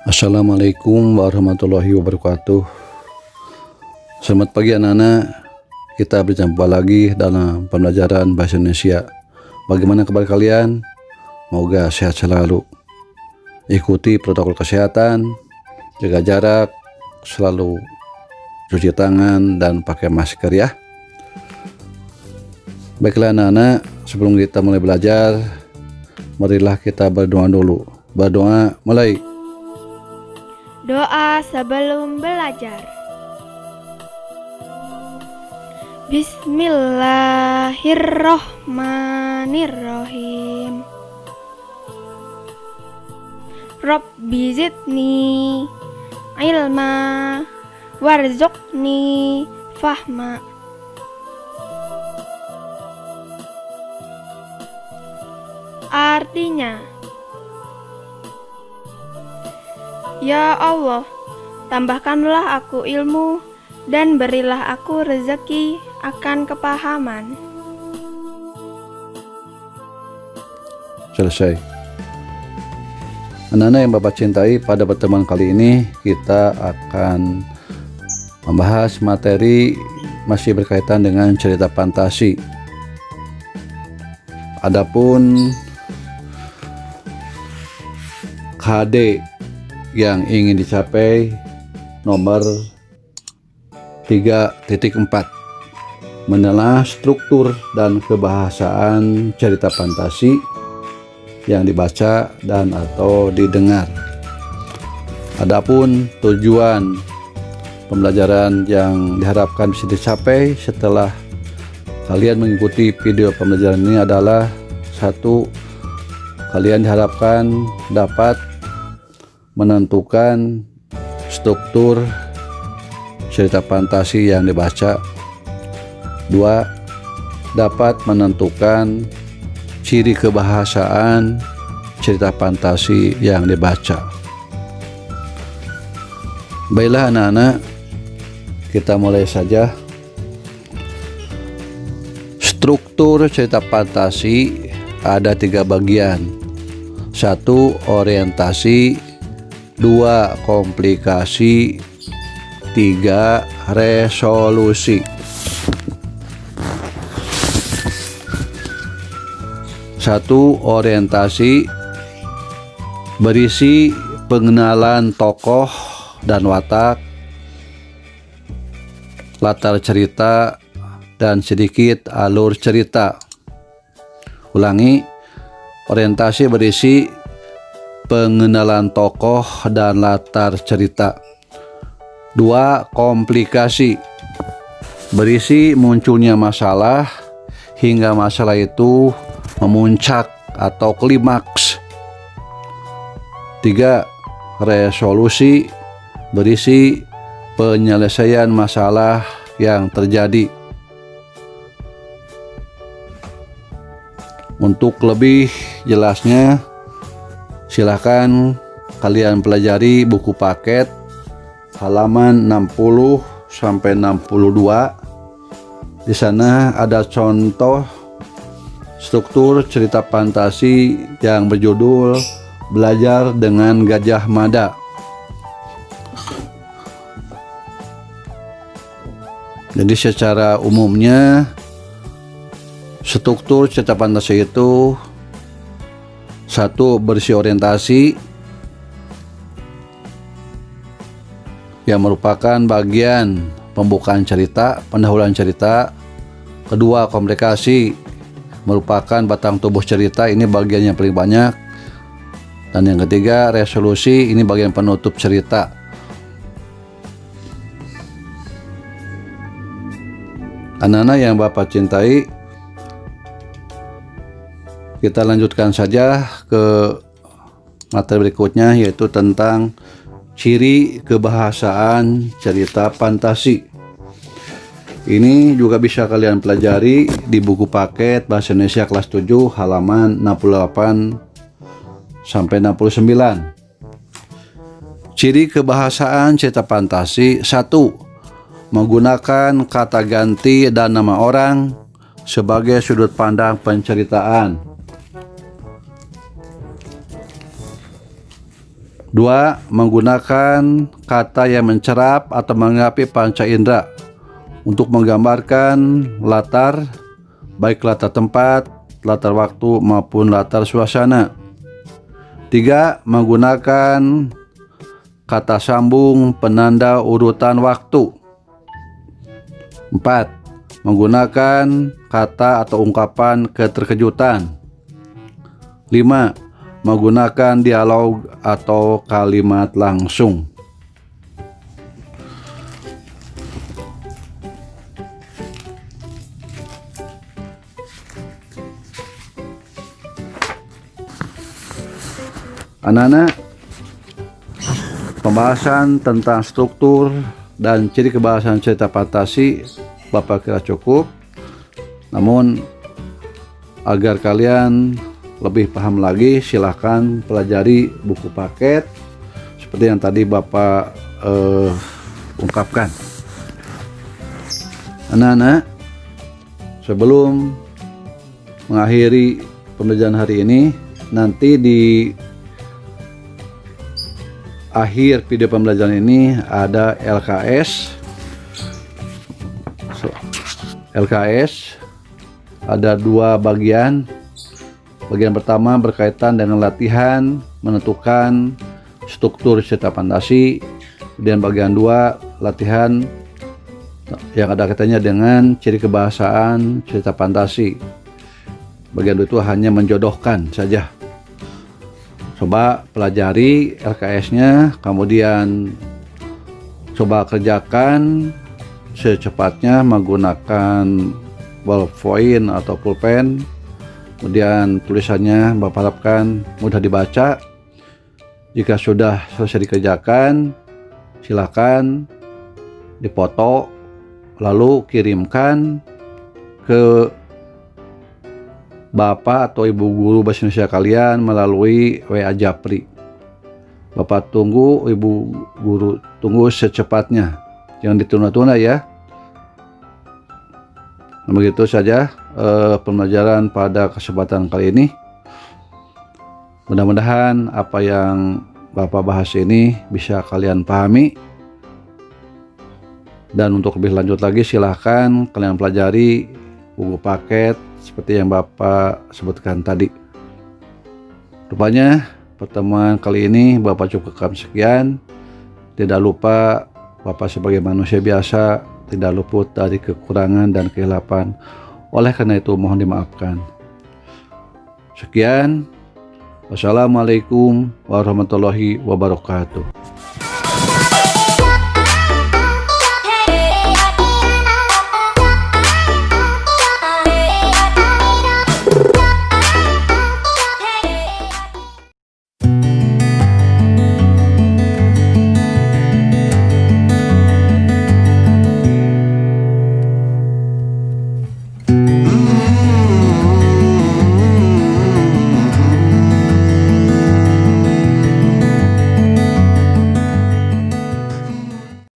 Assalamualaikum warahmatullahi wabarakatuh. Selamat pagi anak-anak. Kita berjumpa lagi dalam pembelajaran bahasa Indonesia. Bagaimana kabar kalian? Semoga sehat selalu. Ikuti protokol kesehatan, jaga jarak, selalu cuci tangan dan pakai masker ya. Baiklah anak-anak, sebelum kita mulai belajar, marilah kita berdoa dulu. Berdoa mulai. Doa sebelum belajar. Bismillahirrohmanirrohim. Rabbi zidni ilma warzuqni fahma. Artinya, ya Allah, tambahkanlah aku ilmu dan berilah aku rezeki akan kepahaman. Selesai. Anak-anak yang Bapak cintai, pada pertemuan kali ini kita akan membahas materi masih berkaitan dengan cerita fantasi. Adapun KD yang ingin dicapai nomor 3.4, menelaah struktur dan kebahasaan cerita fantasi yang dibaca dan atau didengar. Adapun tujuan pembelajaran yang diharapkan bisa dicapai setelah kalian mengikuti video pembelajaran ini adalah: 1. Kalian diharapkan dapat menentukan struktur cerita fantasi yang dibaca. 2. Dapat menentukan ciri kebahasaan cerita fantasi yang dibaca. Baiklah anak-anak, kita mulai saja. Struktur cerita fantasi ada 3 bagian. 1. Orientasi. 2. Komplikasi. 3. Resolusi. 1. Orientasi berisi pengenalan tokoh dan watak, latar cerita, dan sedikit alur cerita. Ulangi, orientasi berisi pengenalan tokoh dan latar cerita. 2. Komplikasi berisi munculnya masalah hingga masalah itu memuncak atau klimaks. 3. Resolusi berisi penyelesaian masalah yang terjadi. Untuk lebih jelasnya, silakan kalian pelajari buku paket halaman 60 sampai 62. Di sana ada contoh struktur cerita fantasi yang berjudul Belajar dengan Gajah Mada. Jadi secara umumnya struktur cerita fantasi itu: 1. Berisi orientasi yang merupakan bagian pembukaan cerita, pendahuluan cerita. 2. Komplikasi merupakan batang tubuh cerita, ini bagian yang paling banyak. Dan yang ketiga, resolusi, ini bagian penutup cerita. Anak-anak yang Bapak cintai, kita lanjutkan saja ke materi berikutnya, yaitu tentang ciri kebahasaan cerita fantasi. Ini juga bisa kalian pelajari di buku paket Bahasa Indonesia kelas 7 halaman 68 sampai 69. Ciri kebahasaan cerita fantasi: 1. Menggunakan kata ganti dan nama orang sebagai sudut pandang penceritaan. 2. Menggunakan kata yang mencerap atau menggapai panca indera untuk menggambarkan latar, baik latar tempat, latar waktu maupun latar suasana. 3. Menggunakan kata sambung penanda urutan waktu. 4. Menggunakan kata atau ungkapan keterkejutan. 5. Menggunakan dialog atau kalimat langsung. Anak-anak, pembahasan tentang struktur dan ciri kebahasaan cerita fantasi Bapak kira cukup. Namun agar kalian lebih paham lagi, silahkan pelajari buku paket seperti yang tadi Bapak ungkapkan. Anak-anak, sebelum mengakhiri pembelajaran hari ini, nanti di akhir video pembelajaran ini ada LKS. LKS ada 2 bagian. Bagian pertama berkaitan dengan latihan menentukan struktur cerita fantasi. Kemudian bagian 2 latihan yang ada kaitannya dengan ciri kebahasaan cerita fantasi. Bagian 2 itu hanya menjodohkan saja. Coba pelajari LKS-nya, kemudian coba kerjakan secepatnya menggunakan ballpoint atau pulpen. Kemudian tulisannya Bapak harapkan mudah dibaca. Jika sudah selesai dikerjakan, silakan dipoto lalu kirimkan ke Bapak atau Ibu guru bahasa Indonesia kalian melalui WA Japri. Bapak tunggu, Ibu guru tunggu secepatnya. Jangan ditunda-tunda ya. Nah, begitu saja pembelajaran pada kesempatan kali ini. Mudah-mudahan apa yang Bapak bahas ini bisa kalian pahami. Dan untuk lebih lanjut lagi, silahkan kalian pelajari buku paket seperti yang Bapak sebutkan tadi. Rupanya pertemuan kali ini Bapak cukupkan sekian. Tidak lupa Bapak sebagai manusia biasa tidak luput dari kekurangan dan kehilapan. Oleh karena itu mohon dimaafkan. Sekian. Wassalamualaikum warahmatullahi wabarakatuh.